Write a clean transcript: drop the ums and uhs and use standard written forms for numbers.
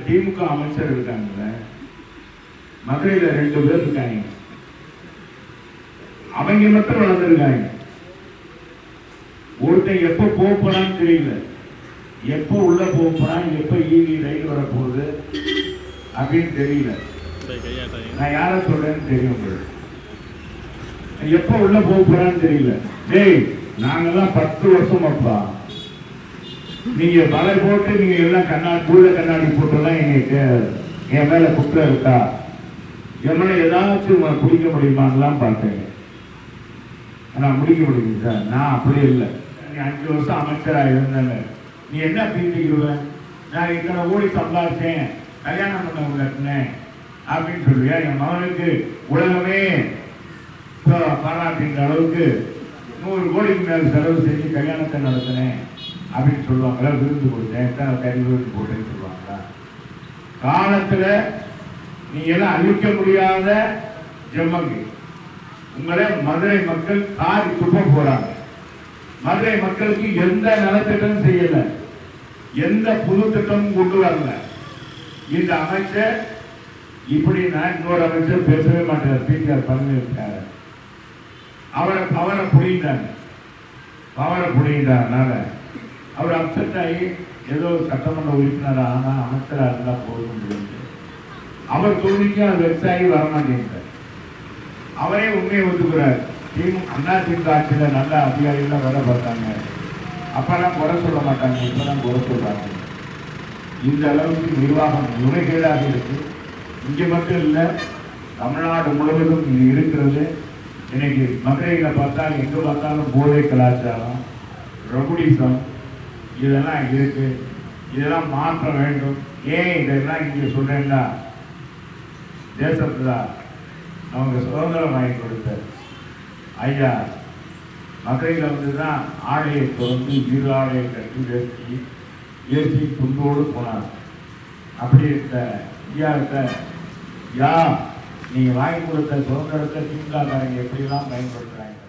திமுக அமைச்சர் இருக்காங்கல்ல, மதுரையில 2 பேர் இருக்காங்க. அவங்க மட்டும் வளர்ந்துருக்காங்க. ஒருத்தன் எப்ப போறான்னு தெரியல, எப்ப உள்ள போறான், எப்ப ஈவி ரைடு வரப்போகுது அப்படின்னு தெரியல. நான் யார சொல்றேன்னு தெரியும். எப்ப உள்ள போறான்னு தெரியல. டேய், நாங்கெல்லாம் 10 வருஷம் அப்பா, நீங்க வலை போட்டு நீங்க எல்லாம் கண்ணாடி கண்ணாடி போட்டுலாம் என் மேல குற்றம் இருக்கா, என் மேல ஏதாச்சும் பிடிக்க முடியுமான்லாம் பார்த்தேன். நான் முடிக்க முடியும் சார், நான் அப்படி இல்லை. நீ 5 வருஷம் அமைச்சராக இருந்தேன், நீ என்ன பீட்டிக்கிடுவ? நான் இத்தனை கோடி சம்பாதிச்சேன், கல்யாணம் பண்ண கட்டினேன் அப்படின்னு சொல்லுவியா? என் மகனுக்கு உலகமே பாராட்டுகின்ற அளவுக்கு 100 கோடிக்கு மேல செலவு செஞ்சு கல்யாணத்தை நடத்தினேன் அப்படின்னு சொல்லுவாங்களா? விருந்து கொடுத்தேன், கறி விருந்து போட்டேன்னு சொல்லுவாங்களா? காலத்துல நீ எல்லாம் அழிக்க முடியாத ஜெம்மங்கு. உங்களை மதுரை மக்கள் காரி துப்ப போறாங்க. மதுரை மக்களுக்கு எந்த நலத்திட்டமும் செய்யல, எந்த புது திட்டமும் கொண்டு வரல. இந்த அமைச்சர் இப்படி, நான் இன்னொரு அமைச்சர் பேசவே மாட்டார், பிடிஆர் பண்ணிருக்காரு. அவரை புரியுதாங்க. அவர் அப்செட் ஆகி ஏதோ சட்டமன்ற உறுப்பினர் ஆனா அமைச்சராக இருந்தா போதும், அவர் தொகுதிக்கு அது வெப்சாகி வரமாட்டேங்கிறார். அவரே உண்மையை ஒத்துக்கிறார். அதிமுக ஆட்சியில் நல்ல அதிகாரிகள் வேலை பார்த்தாங்க, அப்பெல்லாம் குறை சொல்ல மாட்டாங்க, இப்பெல்லாம் குறை சொல்றாங்க. இந்த அளவுக்கு நிர்வாகம் முறைகேடாக இருக்கு. இங்கே மட்டும் இல்லை, தமிழ்நாடு முழுவதும் இது இருக்கிறது. இன்னைக்கு மதுரையில பார்த்தா எங்க பார்த்தாலும் போதை கலாச்சாரம், ரகுடிசம் இதெல்லாம் இருக்கு. இதெல்லாம் மாற்ற வேண்டும். ஏன் இதெல்லாம் இங்கே சொல்றேன்னா, தேசத்துல அவங்க சுதந்திரம் வாங்கி கொடுத்த ஐயா மதுரையில் வந்துதான் ஆடையை திறந்து இரு ஆடையை கட்டி ஏற்றி துண்டோடு போனார். அப்படி இருந்த ஐயாட்ட, யா நீங்க வாங்கி கொடுத்த சுதந்திரத்தை திமுக காரங்க எப்படிலாம் பயன்படுத்துறாங்க.